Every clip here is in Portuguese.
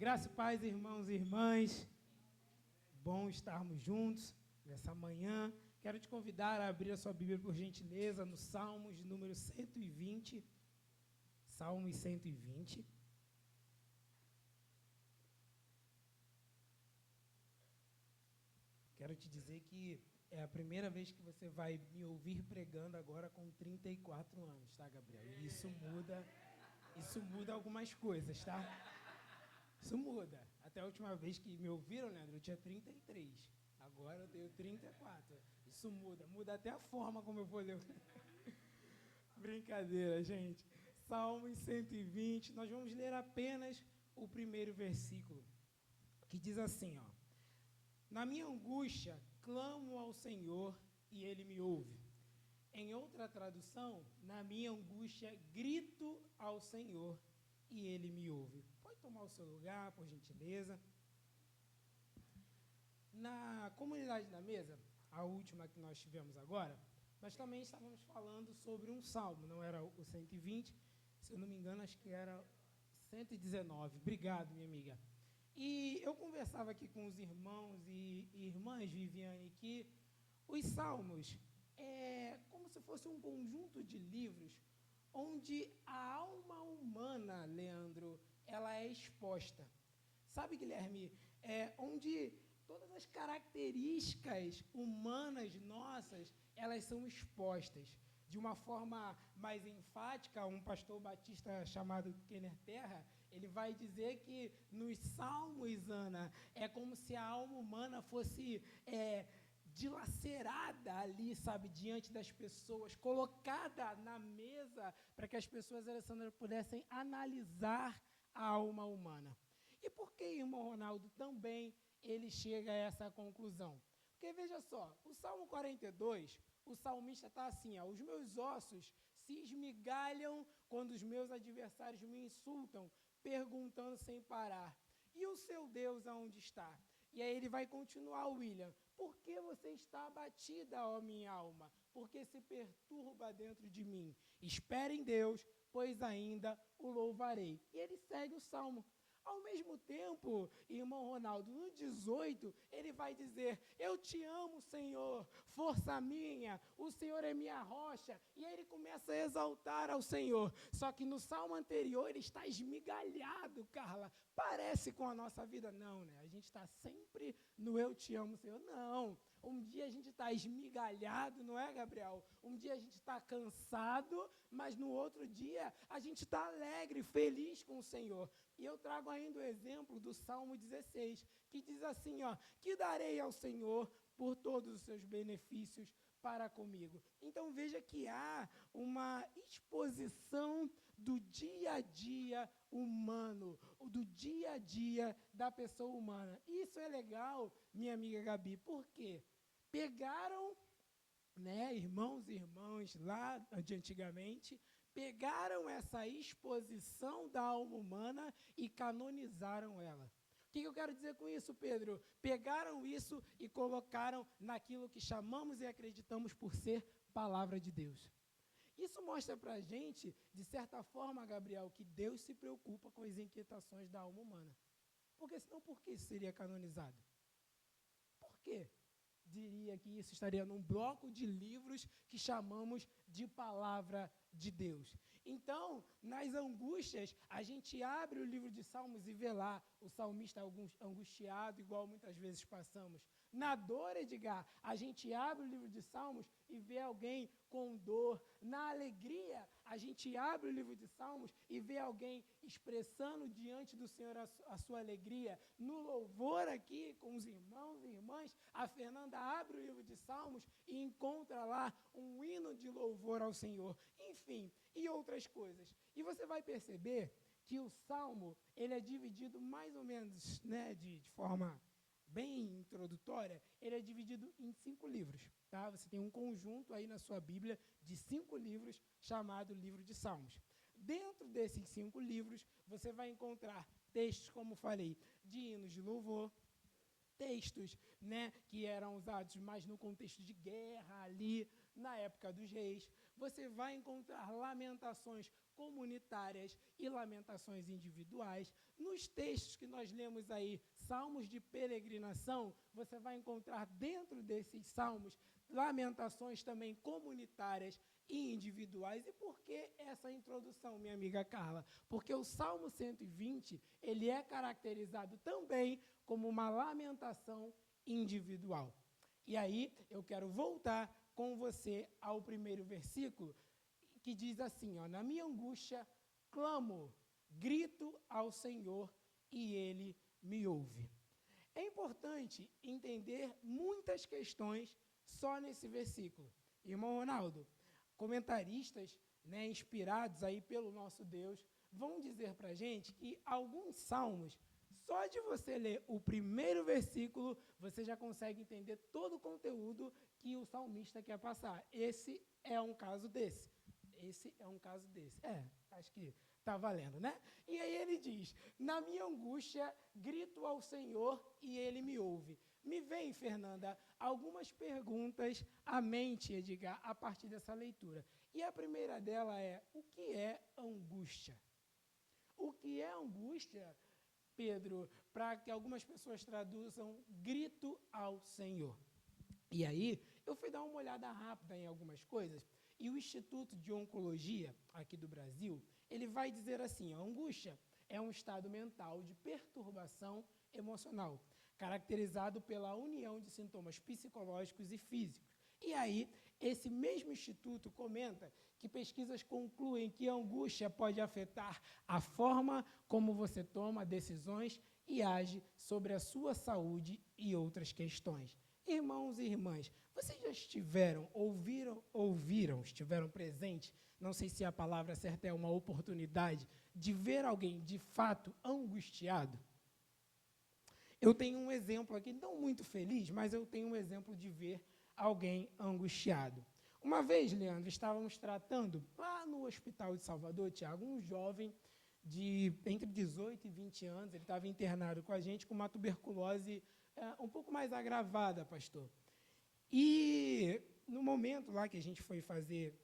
Graça e paz, irmãos e irmãs. Bom estarmos juntos nessa manhã. Quero te convidar a abrir a sua Bíblia, por gentileza, no Salmos de número 120. Salmos 120. Quero te dizer que é a primeira vez que você vai me ouvir pregando agora com 34 anos, tá, Gabriel? E isso muda algumas coisas, tá? Isso muda. Até a última vez que me ouviram, Leandro, eu tinha 33. Agora eu tenho 34. Isso muda até a forma como eu vou ler. Brincadeira, gente. Salmos 120, nós vamos ler apenas o primeiro versículo, que diz assim, ó: Na minha angústia, clamo ao Senhor e Ele me ouve. Em outra tradução, na minha angústia, grito ao Senhor e Ele me ouve. Pode tomar o seu lugar, por gentileza. Na comunidade da mesa, a última que nós tivemos agora, nós também estávamos falando sobre um salmo, não era o 120, se eu não me engano, acho que era 119. Obrigado, minha amiga. E eu conversava aqui com os irmãos e irmãs, Viviane, que os salmos é como se fosse um conjunto de livros onde a alma humana, Leandro, ela é exposta. Sabe, Guilherme, onde todas as características humanas nossas, elas são expostas. De uma forma mais enfática, um pastor batista chamado Kenner Terra, ele vai dizer que nos salmos, Ana, é como se a alma humana fosse dilacerada ali, sabe, diante das pessoas, colocada na mesa para que as pessoas, Alessandra, pudessem analisar a alma humana. E por que, irmão Ronaldo, também ele chega a essa conclusão? Porque, veja só, o Salmo 42, o salmista está assim, ó: os meus ossos se esmigalham quando os meus adversários me insultam, perguntando sem parar: e o seu Deus aonde está? E aí ele vai continuar, William: por que você está abatida, ó minha alma? Porque se perturba dentro de mim. Espere em Deus, pois ainda o louvarei. E ele segue o salmo. Ao mesmo tempo, irmão Ronaldo, no 18, ele vai dizer: eu te amo, Senhor, força minha, o Senhor é minha rocha. E aí ele começa a exaltar ao Senhor. Só que no salmo anterior ele está esmigalhado, Carla. Parece com a nossa vida? Não, né? A gente está sempre no eu te amo, Senhor. Não. Um dia a gente está esmigalhado, não é, Gabriel? Um dia a gente está cansado, mas no outro dia a gente está alegre, feliz com o Senhor. E eu trago ainda o exemplo do Salmo 16, que diz assim, ó: que darei ao Senhor por todos os seus benefícios para comigo. Então veja que há uma exposição do dia a dia humano, do dia a dia da pessoa humana. Isso é legal, minha amiga Gabi, por quê? Pegaram, né, irmãos e irmãs lá de antigamente, pegaram essa exposição da alma humana e canonizaram ela. O que eu quero dizer com isso, Pedro? Pegaram isso e colocaram naquilo que chamamos e acreditamos por ser palavra de Deus. Isso mostra para a gente, de certa forma, Gabriel, que Deus se preocupa com as inquietações da alma humana. Porque senão, por que isso seria canonizado? Por quê? Diria que isso estaria num bloco de livros que chamamos de palavra de Deus. Então, nas angústias, a gente abre o livro de Salmos e vê lá o salmista angustiado, igual muitas vezes passamos. Na dor, Edgar, a gente abre o livro de Salmos e vê alguém com dor. Na alegria, a gente abre o livro de Salmos e vê alguém expressando diante do Senhor a sua alegria. No louvor aqui, com os irmãos e irmãs, a Fernanda abre o livro de Salmos e encontra lá um hino de louvor ao Senhor. Enfim, e outras coisas. E você vai perceber que o Salmo, ele é dividido mais ou menos, né, de forma bem introdutória, ele é dividido em 5 livros. Tá? Você tem um conjunto aí na sua Bíblia de 5 livros chamado Livro de Salmos. Dentro desses 5 livros, você vai encontrar textos, como falei, de hinos de louvor, textos, né, que eram usados mais no contexto de guerra ali, na época dos reis. Você vai encontrar lamentações comunitárias e lamentações individuais. Nos textos que nós lemos aí, salmos de peregrinação, você vai encontrar dentro desses salmos lamentações também comunitárias e individuais. E por que essa introdução, minha amiga Carla? Porque o Salmo 120, ele é caracterizado também como uma lamentação individual. E aí, eu quero voltar com você ao primeiro versículo, que diz assim, ó, na minha angústia, clamo, grito ao Senhor e Ele me ouve. É importante entender muitas questões só nesse versículo. Irmão Ronaldo, comentaristas, né, inspirados aí pelo nosso Deus, vão dizer para a gente que alguns salmos, só de você ler o primeiro versículo, você já consegue entender todo o conteúdo que o salmista quer passar. Esse é um caso desse. Acho que está valendo, né? E aí ele diz, na minha angústia, grito ao Senhor e Ele me ouve. Me vem, Fernanda, algumas perguntas à mente, Edgar, a partir dessa leitura. E a primeira dela é, o que é angústia? O que é angústia, Pedro, para que algumas pessoas traduzam grito ao Senhor? E aí, eu fui dar uma olhada rápida em algumas coisas, e o Instituto de Oncologia, aqui do Brasil, ele vai dizer assim, a angústia é um estado mental de perturbação emocional, caracterizado pela união de sintomas psicológicos e físicos. E aí, esse mesmo instituto comenta que pesquisas concluem que a angústia pode afetar a forma como você toma decisões e age sobre a sua saúde e outras questões. Irmãos e irmãs, vocês já estiveram presentes, não sei se a palavra certa é uma oportunidade, de ver alguém de fato angustiado? Eu tenho um exemplo aqui, não muito feliz, mas eu tenho um exemplo de ver alguém angustiado. Uma vez, Leandro, estávamos tratando lá no Hospital de Salvador, Tiago, um jovem de entre 18 e 20 anos, ele estava internado com a gente com uma tuberculose um pouco mais agravada, pastor. E no momento lá que a gente foi fazer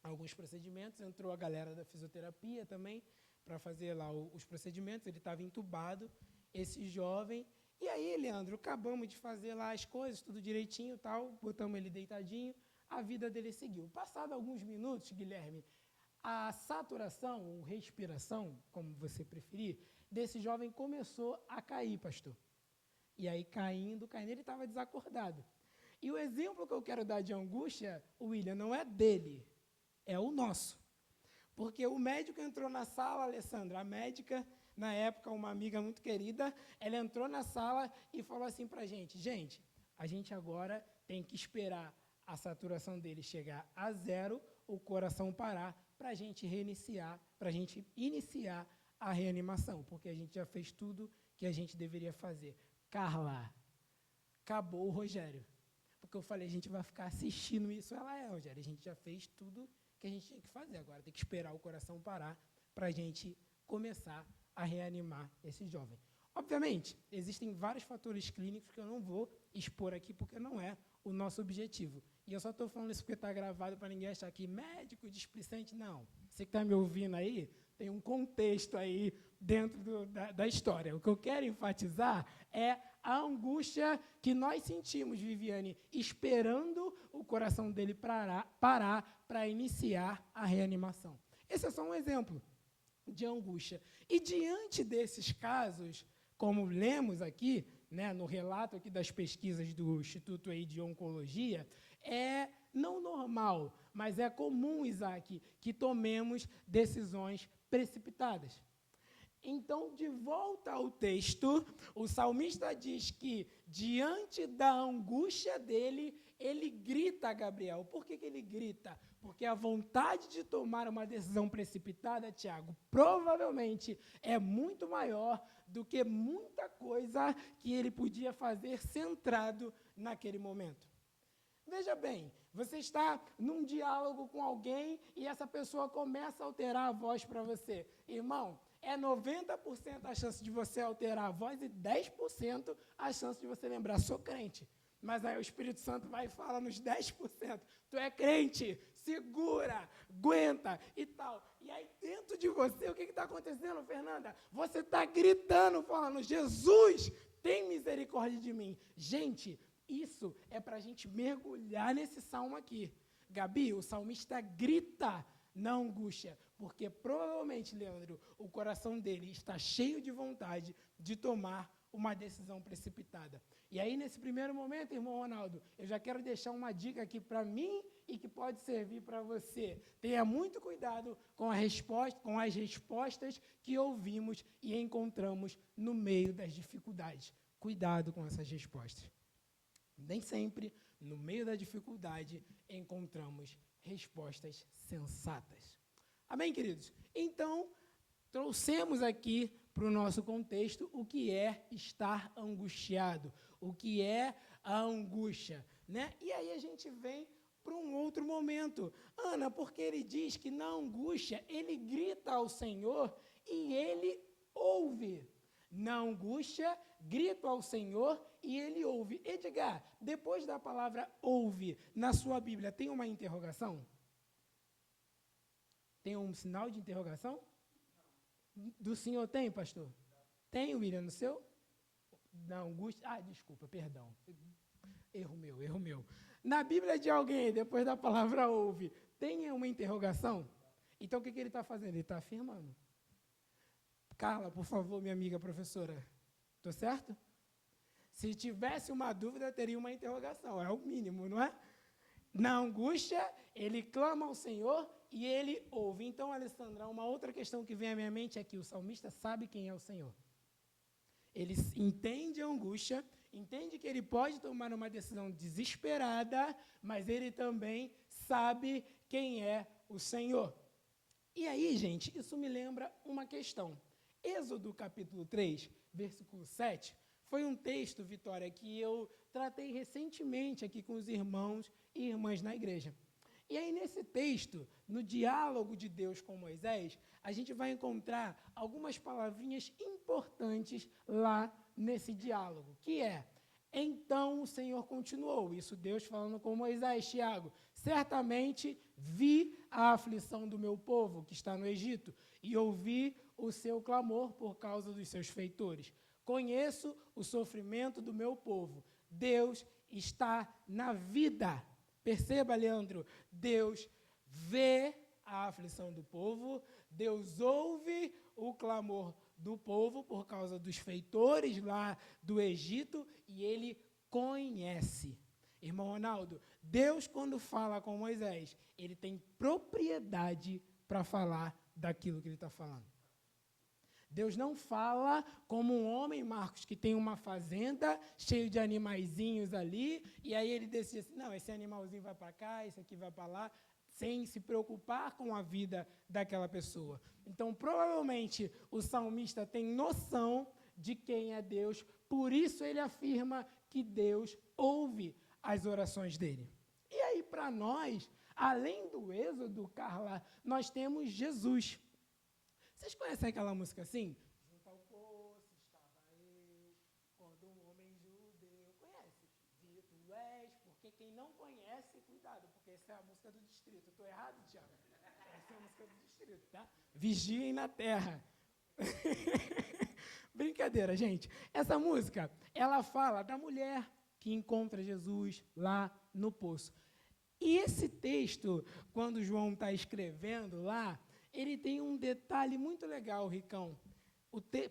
alguns procedimentos, entrou a galera da fisioterapia também para fazer lá os procedimentos, ele estava entubado, esse jovem. E aí, Leandro, acabamos de fazer lá as coisas, tudo direitinho e tal, botamos ele deitadinho, a vida dele seguiu. Passado alguns minutos, Guilherme, a saturação, ou respiração, como você preferir, desse jovem começou a cair, pastor. E aí, caindo, ele estava desacordado. E o exemplo que eu quero dar de angústia, William, não é dele, é o nosso. Porque o médico entrou na sala, Alessandra, a médica, na época, uma amiga muito querida, ela entrou na sala e falou assim para a gente, a gente agora tem que esperar a saturação dele chegar a 0, o coração parar, para a gente reiniciar, para a gente iniciar a reanimação, porque a gente já fez tudo que a gente deveria fazer. Carla, acabou o Rogério. Porque eu falei, a gente vai ficar assistindo isso. Ela Rogério, a gente já fez tudo que a gente tinha que fazer. Agora tem que esperar o coração parar para a gente começar a reanimar esse jovem. Obviamente, existem vários fatores clínicos que eu não vou expor aqui, porque não é o nosso objetivo. E eu só estou falando isso porque está gravado para ninguém achar que médico displicente, não. Você que está me ouvindo aí, tem um contexto aí dentro da história. O que eu quero enfatizar é a angústia que nós sentimos, Viviane, esperando o coração dele parar para iniciar a reanimação. Esse é só um exemplo de angústia. E diante desses casos, como lemos aqui, né, no relato aqui das pesquisas do Instituto aí de Oncologia, é não normal, mas é comum, Isaac, que tomemos decisões precipitadas. Então, de volta ao texto, o salmista diz que, diante da angústia dele, ele grita a Gabriel. Por que ele grita? Porque a vontade de tomar uma decisão precipitada, Tiago, provavelmente é muito maior do que muita coisa que ele podia fazer centrado naquele momento. Veja bem, você está num diálogo com alguém e essa pessoa começa a alterar a voz para você. Irmão, é 90% a chance de você alterar a voz e 10% a chance de você lembrar, sou crente. Mas aí o Espírito Santo vai e fala nos 10%. Tu é crente, segura, aguenta e tal. E aí dentro de você, o que está acontecendo, Fernanda? Você está gritando, falando, Jesus, tem misericórdia de mim. Gente, isso é para a gente mergulhar nesse salmo aqui. Gabi, o salmista grita na angústia, porque provavelmente, Leandro, o coração dele está cheio de vontade de tomar uma decisão precipitada. E aí, nesse primeiro momento, irmão Ronaldo, eu já quero deixar uma dica aqui para mim e que pode servir para você. Tenha muito cuidado com as respostas que ouvimos e encontramos no meio das dificuldades. Cuidado com essas respostas. Nem sempre, no meio da dificuldade, encontramos respostas sensatas. Amém, queridos? Então, trouxemos aqui para o nosso contexto o que é estar angustiado, o que é a angústia, né? E aí a gente vem para um outro momento. Ana, porque ele diz que na angústia ele grita ao Senhor e ele ouve. Na angústia, grito ao Senhor e ele ouve. Edgar, depois da palavra ouve, na sua Bíblia, tem uma interrogação? Tem um sinal de interrogação? Do senhor tem, pastor? Tem, William, no seu? Na angústia? Ah, desculpa, perdão. Erro meu. Na Bíblia de alguém, depois da palavra ouve, tem uma interrogação? Então, o que ele está fazendo? Ele está afirmando. Carla, por favor, minha amiga professora. Estou certo? Se tivesse uma dúvida, teria uma interrogação. É o mínimo, não é? Na angústia, ele clama ao Senhor e ele ouve. Então, Alessandra, uma outra questão que vem à minha mente é que o salmista sabe quem é o Senhor. Ele entende a angústia, entende que ele pode tomar uma decisão desesperada, mas ele também sabe quem é o Senhor. E aí, gente, isso me lembra uma questão. Êxodo capítulo 3, versículo 7, foi um texto, Vitória, que eu tratei recentemente aqui com os irmãos e irmãs na igreja. E aí, nesse texto, no diálogo de Deus com Moisés, a gente vai encontrar algumas palavrinhas importantes lá nesse diálogo, que é, então o Senhor continuou, isso Deus falando com Moisés, Tiago, certamente vi a aflição do meu povo que está no Egito e ouvi o seu clamor por causa dos seus feitores. Conheço o sofrimento do meu povo. Deus está na vida. Perceba, Leandro, Deus vê a aflição do povo, Deus ouve o clamor do povo por causa dos feitores lá do Egito e ele conhece. Irmão Ronaldo, Deus, quando fala com Moisés, ele tem propriedade para falar daquilo que ele está falando. Deus não fala como um homem, Marcos, que tem uma fazenda cheio de animaizinhos ali, e aí ele decide assim, não, esse animalzinho vai para cá, esse aqui vai para lá, sem se preocupar com a vida daquela pessoa. Então, provavelmente, o salmista tem noção de quem é Deus, por isso ele afirma que Deus ouve as orações dele. E aí, para nós, além do Êxodo, Carla, nós temos Jesus. Vocês conhecem aquela música assim? Junto ao poço estava eu, quando um homem judeu... Conhece? Vi tu és, porque quem não conhece, cuidado, porque essa é a música do distrito. Estou errado, Tiago? Essa é a música do distrito, tá? Vigiem na terra. Brincadeira, gente. Essa música, ela fala da mulher que encontra Jesus lá no poço. E esse texto, quando João está escrevendo lá, ele tem um detalhe muito legal, Ricão.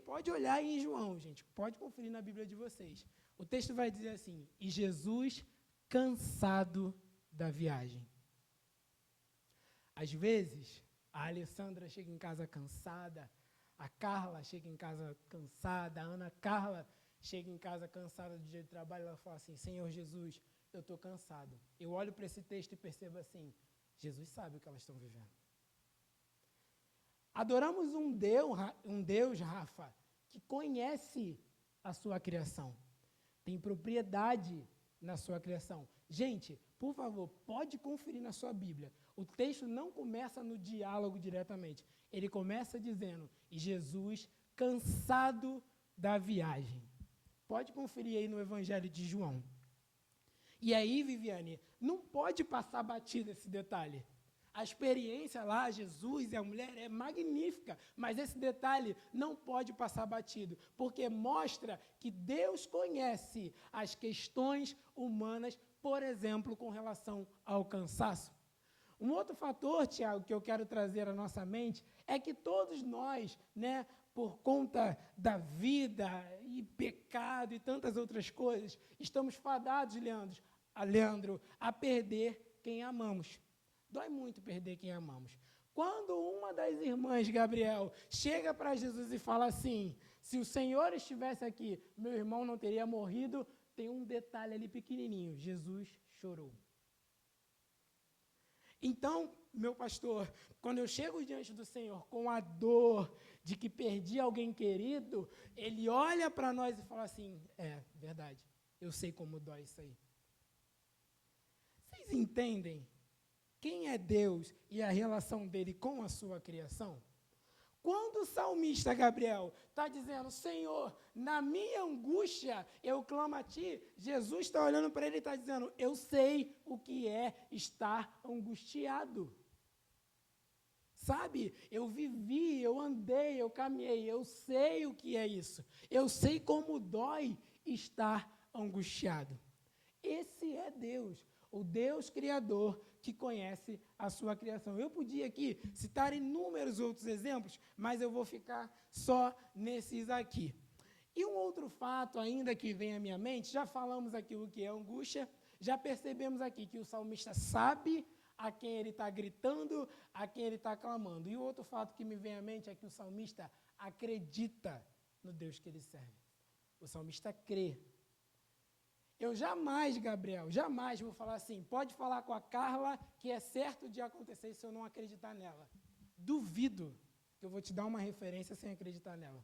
Pode olhar aí em João, gente, pode conferir na Bíblia de vocês. O texto vai dizer assim, e Jesus cansado da viagem. Às vezes, a Alessandra chega em casa cansada, a Carla chega em casa cansada, a Ana Carla chega em casa cansada do dia de trabalho, ela fala assim, Senhor Jesus, eu estou cansado. Eu olho para esse texto e percebo assim, Jesus sabe o que elas estão vivendo. Adoramos um Deus, Rafa, que conhece a sua criação, tem propriedade na sua criação. Gente, por favor, pode conferir na sua Bíblia. O texto não começa no diálogo diretamente. Ele começa dizendo, e Jesus, cansado da viagem. Pode conferir aí no Evangelho de João. E aí, Viviane, não pode passar batido esse detalhe. A experiência lá, Jesus e a mulher, é magnífica, mas esse detalhe não pode passar batido, porque mostra que Deus conhece as questões humanas, por exemplo, com relação ao cansaço. Um outro fator, Tiago, que eu quero trazer à nossa mente, é que todos nós, por conta da vida e pecado e tantas outras coisas, estamos fadados, Leandro, a perder quem amamos. Dói muito perder quem amamos. Quando uma das irmãs, Gabriel, chega para Jesus e fala assim, se o Senhor estivesse aqui, meu irmão não teria morrido, tem um detalhe ali pequenininho, Jesus chorou. Então, meu pastor, quando eu chego diante do Senhor com a dor de que perdi alguém querido, Ele olha para nós e fala assim, verdade, eu sei como dói isso aí. Vocês entendem quem é Deus e a relação dele com a sua criação? Quando o salmista Gabriel está dizendo, Senhor, na minha angústia eu clamo a Ti, Jesus está olhando para ele e está dizendo, eu sei o que é estar angustiado. Sabe, eu vivi, eu andei, eu caminhei, eu sei o que é isso. Eu sei como dói estar angustiado. Esse é Deus, o Deus Criador que conhece a sua criação. Eu podia aqui citar inúmeros outros exemplos, mas eu vou ficar só nesses aqui. E um outro fato ainda que vem à minha mente, já falamos aqui o que é angústia, já percebemos aqui que o salmista sabe a quem ele está gritando, a quem ele está clamando. E o outro fato que me vem à mente é que o salmista acredita no Deus que ele serve. O salmista crê. Eu jamais, Gabriel, jamais vou falar assim, pode falar com a Carla que é certo de acontecer se eu não acreditar nela. Duvido que eu vou te dar uma referência sem acreditar nela.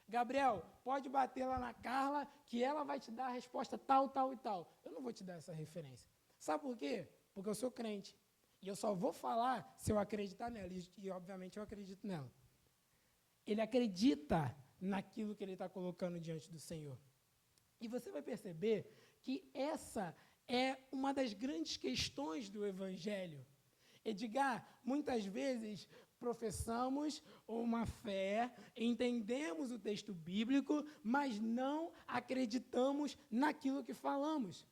Gabriel, pode bater lá na Carla que ela vai te dar a resposta tal, tal e tal. Eu não vou te dar essa referência. Sabe por quê? Porque eu sou crente. E eu só vou falar se eu acreditar nela. E obviamente, eu acredito nela. Ele acredita naquilo que ele está colocando diante do Senhor. E você vai perceber que essa é uma das grandes questões do Evangelho. Edgar, muitas vezes professamos uma fé, entendemos o texto bíblico, mas não acreditamos naquilo que falamos.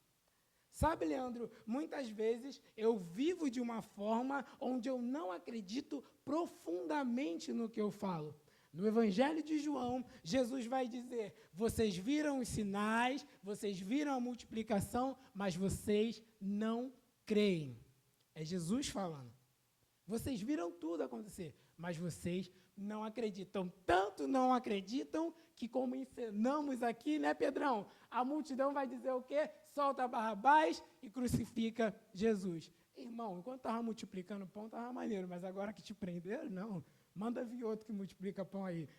Sabe, Leandro, muitas vezes eu vivo de uma forma onde eu não acredito profundamente no que eu falo. No Evangelho de João, Jesus vai dizer, vocês viram os sinais, vocês viram a multiplicação, mas vocês não creem. É Jesus falando. Vocês viram tudo acontecer, mas vocês não acreditam. Tanto não acreditam que, como ensinamos aqui, Pedrão? A multidão vai dizer o quê? Solta Barrabás e crucifica Jesus. Irmão, enquanto estava multiplicando pão, estava maneiro, mas agora que te prenderam, não. Manda vir outro que multiplica pão aí,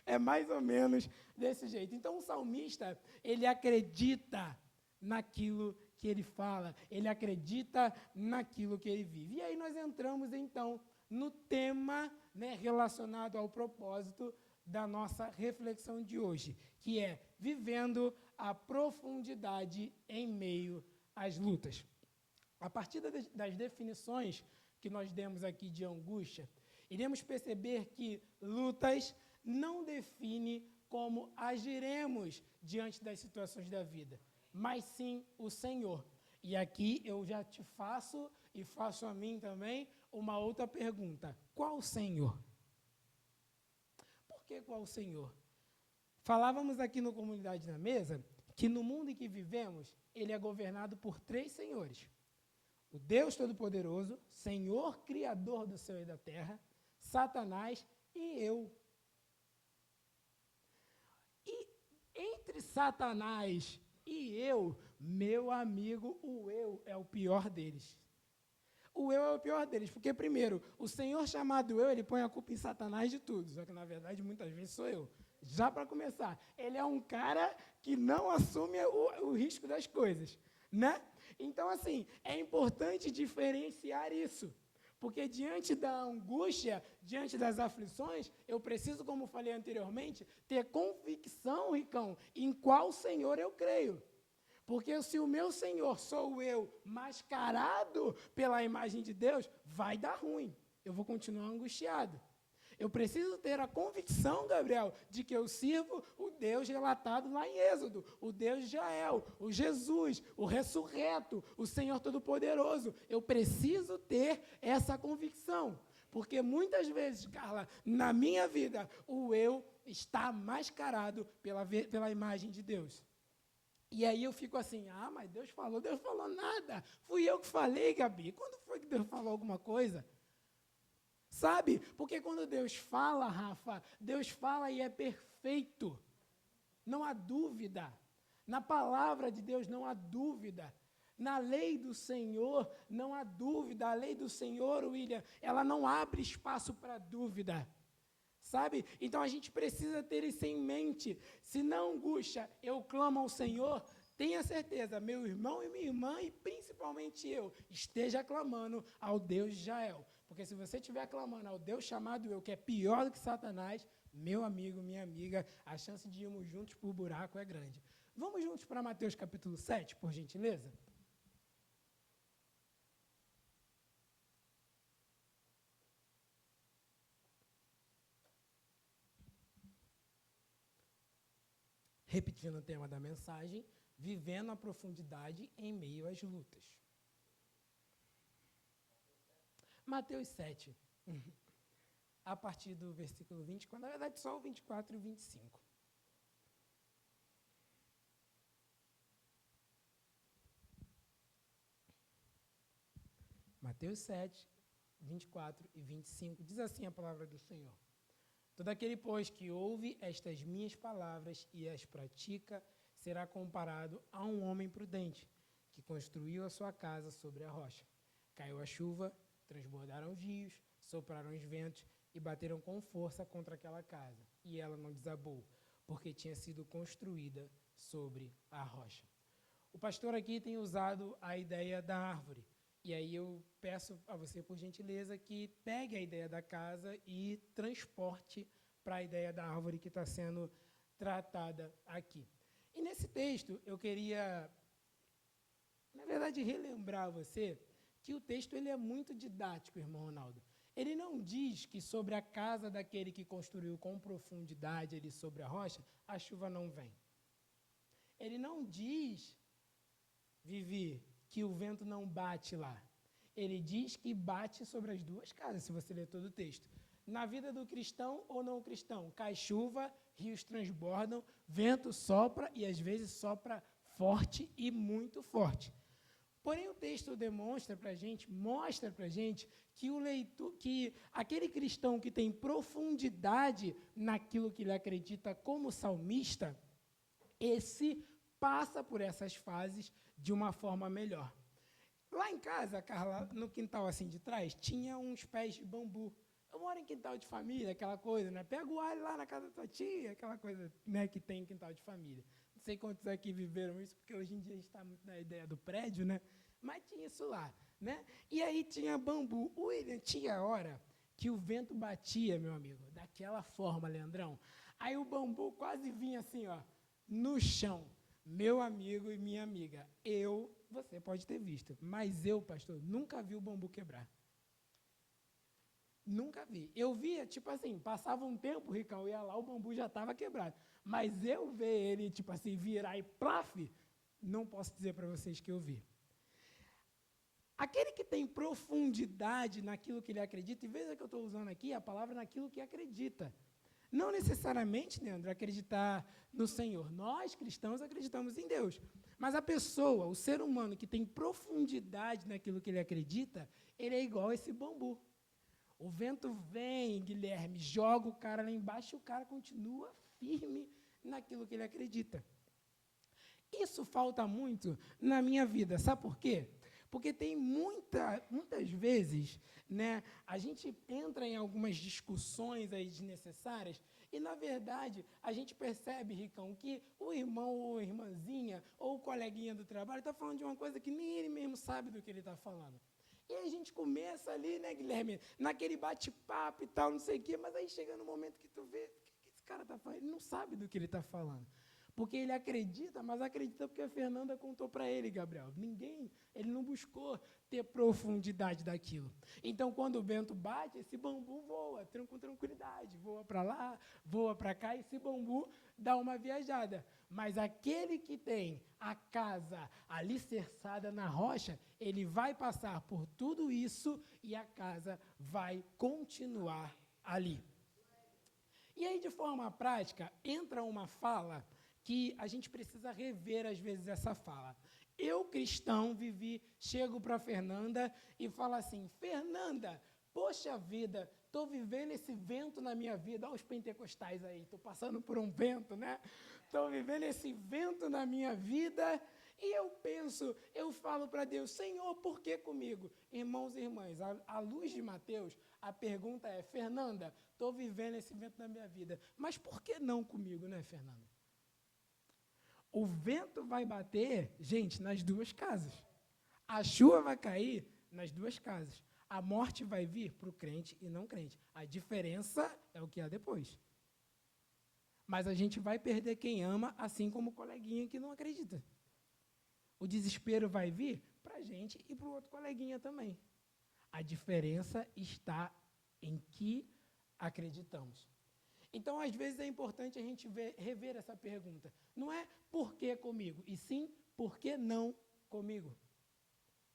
É mais ou menos desse jeito. Então, o salmista, ele acredita naquilo que ele fala, ele acredita naquilo que ele vive. E aí nós entramos, então, no tema relacionado ao propósito da nossa reflexão de hoje, que é vivendo a profundidade em meio às lutas. A partir das definições que nós demos aqui de angústia, iremos perceber que lutas não definem como agiremos diante das situações da vida, mas sim o Senhor. E aqui eu já te faço, e faço a mim também, uma outra pergunta. Qual Senhor? Por que qual Senhor? Falávamos aqui no Comunidade na Mesa que no mundo em que vivemos, ele é governado por 3 senhores. O Deus Todo-Poderoso, Senhor Criador do céu e da terra, Satanás e eu. E entre Satanás e eu, meu amigo, o eu é o pior deles. O eu é o pior deles, porque, primeiro, o Senhor chamado eu, ele põe a culpa em Satanás de tudo, só que, na verdade, muitas vezes sou eu. Já para começar, ele é um cara que não assume o risco das coisas, Então, assim, é importante diferenciar isso, porque diante da angústia, diante das aflições, eu preciso, como falei anteriormente, ter convicção, Ricão, em qual Senhor eu creio. Porque se o meu Senhor sou eu, mascarado pela imagem de Deus, vai dar ruim. Eu vou continuar angustiado. Eu preciso ter a convicção, Gabriel, de que eu sirvo o Deus relatado lá em Êxodo, o Deus de Israel, o Jesus, o ressurreto, o Senhor Todo-Poderoso. Eu preciso ter essa convicção, porque muitas vezes, Carla, na minha vida, o eu está mascarado pela imagem de Deus. E aí eu fico assim, mas Deus falou nada. Fui eu que falei, Gabi. Quando foi que Deus falou alguma coisa? Sabe? Porque quando Deus fala, Rafa, Deus fala e é perfeito. Não há dúvida. Na palavra de Deus não há dúvida. Na lei do Senhor não há dúvida. A lei do Senhor, William, ela não abre espaço para dúvida. Sabe? Então a gente precisa ter isso em mente. Se na angústia eu clamo ao Senhor, tenha certeza, meu irmão e minha irmã, e principalmente eu, esteja clamando ao Deus de Israel. Porque se você estiver clamando ao Deus chamado eu, que é pior do que Satanás, meu amigo, minha amiga, a chance de irmos juntos por buraco é grande. Vamos juntos para Mateus capítulo 7, por gentileza? Repetindo o tema da mensagem, vivendo a profundidade em meio às lutas. Mateus 7, a partir do versículo 24, na verdade só o 24 e o 25. Mateus 7, 24 e 25, diz assim a palavra do Senhor. Todo aquele, pois, que ouve estas minhas palavras e as pratica, será comparado a um homem prudente, que construiu a sua casa sobre a rocha. Caiu a chuva, transbordaram os rios, sopraram os ventos e bateram com força contra aquela casa. E ela não desabou, porque tinha sido construída sobre a rocha. O pastor aqui tem usado a ideia da árvore. E aí eu peço a você, por gentileza, que pegue a ideia da casa e transporte para a ideia da árvore que está sendo tratada aqui. E nesse texto, eu queria, na verdade, relembrar você que o texto ele é muito didático, irmão Ronaldo. Ele não diz que sobre a casa daquele que construiu com profundidade ali sobre a rocha, a chuva não vem. Ele não diz, Vivi, que o vento não bate lá. Ele diz que bate sobre as duas casas, se você ler todo o texto. Na vida do cristão ou não cristão, cai chuva, rios transbordam, vento sopra e às vezes sopra forte e muito forte. Porém, o texto demonstra para a gente, mostra para a gente que aquele cristão que tem profundidade naquilo que ele acredita como salmista, esse passa por essas fases de uma forma melhor. Lá em casa, Carla, no quintal assim de trás, tinha uns pés de bambu. Eu moro em quintal de família, aquela coisa, né? Pega o alho lá na casa da tua tia, aquela coisa, né, que tem em quintal de família. Não sei quantos aqui viveram isso, porque hoje em dia a gente está muito na ideia do prédio, né? Mas tinha isso lá, né? E aí tinha bambu. O William tinha hora que o vento batia, meu amigo, daquela forma, Leandrão. Aí o bambu quase vinha assim, ó, no chão. Meu amigo e minha amiga, você pode ter visto, mas eu, pastor, nunca vi o bambu quebrar. Nunca vi. Eu via, tipo assim, passava um tempo, Ricão, ia lá, o bambu já estava quebrado. Mas eu ver ele, tipo assim, virar e plaf, não posso dizer para vocês que eu vi. Aquele que tem profundidade naquilo que ele acredita, e veja que eu estou usando aqui a palavra naquilo que acredita. Não necessariamente, Leandro, acreditar no Senhor. Nós, cristãos, acreditamos em Deus. Mas a pessoa, o ser humano que tem profundidade naquilo que ele acredita, ele é igual a esse bambu. O vento vem, Guilherme, joga o cara lá embaixo e o cara continua firme naquilo que ele acredita. Isso falta muito na minha vida. Sabe por quê? Porque tem muitas vezes, né, a gente entra em algumas discussões aí desnecessárias e, na verdade, a gente percebe, Ricão, que o irmão ou a irmãzinha ou o coleguinha do trabalho está falando de uma coisa que nem ele mesmo sabe do que ele está falando. E aí a gente começa ali, né, Guilherme, naquele bate-papo e tal, não sei o quê, mas aí chega no momento que tu vê, o que esse cara está falando? Ele não sabe do que ele está falando. porque ele acredita, mas acredita porque a Fernanda contou para ele, Gabriel. Ele não buscou ter profundidade daquilo. Então, quando o vento bate, esse bambu voa com tranquilidade, voa para lá, voa para cá, e esse bambu dá uma viajada. Mas aquele que tem a casa alicerçada na rocha, ele vai passar por tudo isso e a casa vai continuar ali. E aí, de forma prática, entra uma fala que a gente precisa rever, às vezes, essa fala. Eu, cristão, chego para a Fernanda e falo assim, Fernanda, poxa vida, estou vivendo esse vento na minha vida. Olha os pentecostais aí, estou passando por um vento, né? Estou vivendo esse vento na minha vida e eu falo para Deus, Senhor, por que comigo? Irmãos e irmãs, à luz de Mateus, a pergunta é, Fernanda, estou vivendo esse vento na minha vida, mas por que não comigo, né, Fernanda? O vento vai bater, gente, nas duas casas. A chuva vai cair nas duas casas. A morte vai vir para o crente e não crente. A diferença é o que há depois. Mas a gente vai perder quem ama, assim como o coleguinha que não acredita. O desespero vai vir para a gente e para o outro coleguinha também. A diferença está em que acreditamos. Então, às vezes, é importante a gente rever essa pergunta. Não é por que comigo, e sim por que não comigo.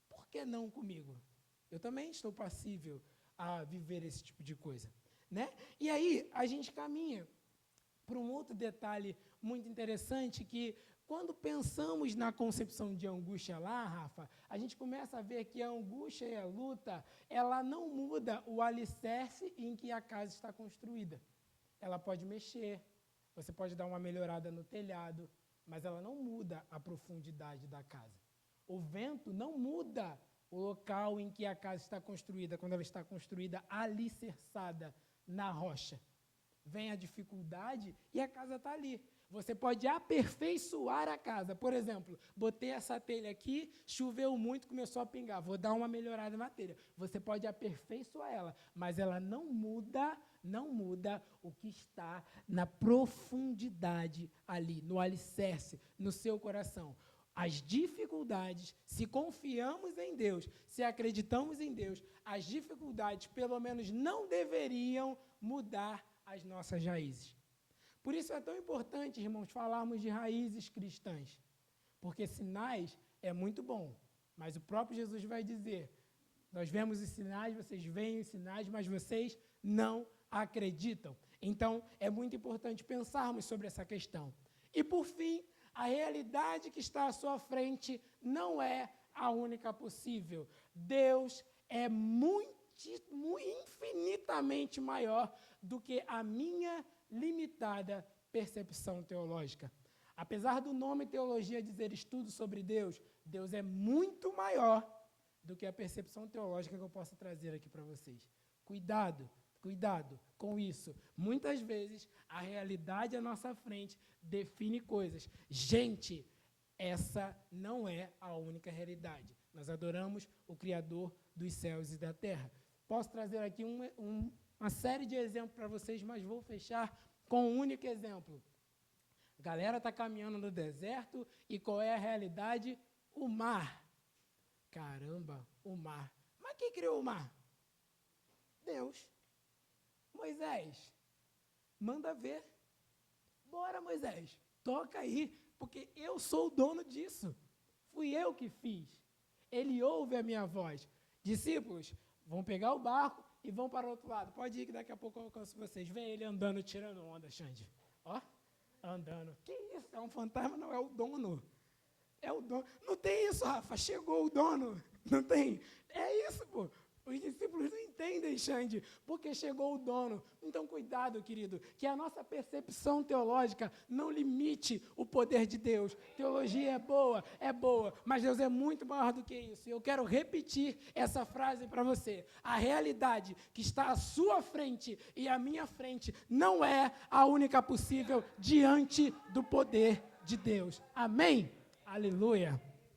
Por que não comigo? Eu também estou passível a viver esse tipo de coisa, né? E aí, a gente caminha para um outro detalhe muito interessante, que quando pensamos na concepção de angústia lá, Rafa, a gente começa a ver que a angústia e a luta, ela não muda o alicerce em que a casa está construída. Ela pode mexer, você pode dar uma melhorada no telhado, mas ela não muda a profundidade da casa. O vento não muda o local em que a casa está construída, quando ela está construída alicerçada na rocha. Vem a dificuldade e a casa está ali. Você pode aperfeiçoar a casa. Por exemplo, botei essa telha aqui, choveu muito, começou a pingar. Vou dar uma melhorada na telha. Você pode aperfeiçoar ela, mas ela não muda o que está na profundidade ali, no alicerce, no seu coração. As dificuldades, se confiamos em Deus, se acreditamos em Deus, as dificuldades, pelo menos, não deveriam mudar as nossas raízes. Por isso é tão importante, irmãos, falarmos de raízes cristãs. Porque sinais é muito bom, mas o próprio Jesus vai dizer, nós vemos os sinais, vocês veem os sinais, mas vocês não acreditam. Então, é muito importante pensarmos sobre essa questão. E, por fim, a realidade que está à sua frente não é a única possível. Deus é infinitamente maior do que a minha limitada percepção teológica. Apesar do nome teologia dizer estudo sobre Deus, Deus é muito maior do que a percepção teológica que eu posso trazer aqui para vocês. Cuidado com isso. Muitas vezes, a realidade à nossa frente define coisas. Gente, essa não é a única realidade. Nós adoramos o Criador dos céus e da terra. Posso trazer aqui uma série de exemplos para vocês, mas vou fechar com um único exemplo. A galera está caminhando no deserto e qual é a realidade? O mar. Caramba, o mar. Mas quem criou o mar? Deus. Moisés, manda ver. Bora, Moisés, toca aí, porque eu sou o dono disso. Fui eu que fiz. Ele ouve a minha voz. Discípulos, vão pegar o barco e vão para o outro lado. Pode ir que daqui a pouco eu alcanço vocês. Vem ele andando, tirando onda, Xande. Ó, andando. Que isso? É um fantasma? Não, é o dono. É o dono. Não tem isso, Rafa. Chegou o dono. Não tem? É isso, pô. Os discípulos não entendem, Xande, porque chegou o dono. Então, cuidado, querido, que a nossa percepção teológica não limite o poder de Deus. Teologia é boa, mas Deus é muito maior do que isso. E eu quero repetir essa frase para você. A realidade que está à sua frente e à minha frente não é a única possível diante do poder de Deus. Amém? Aleluia.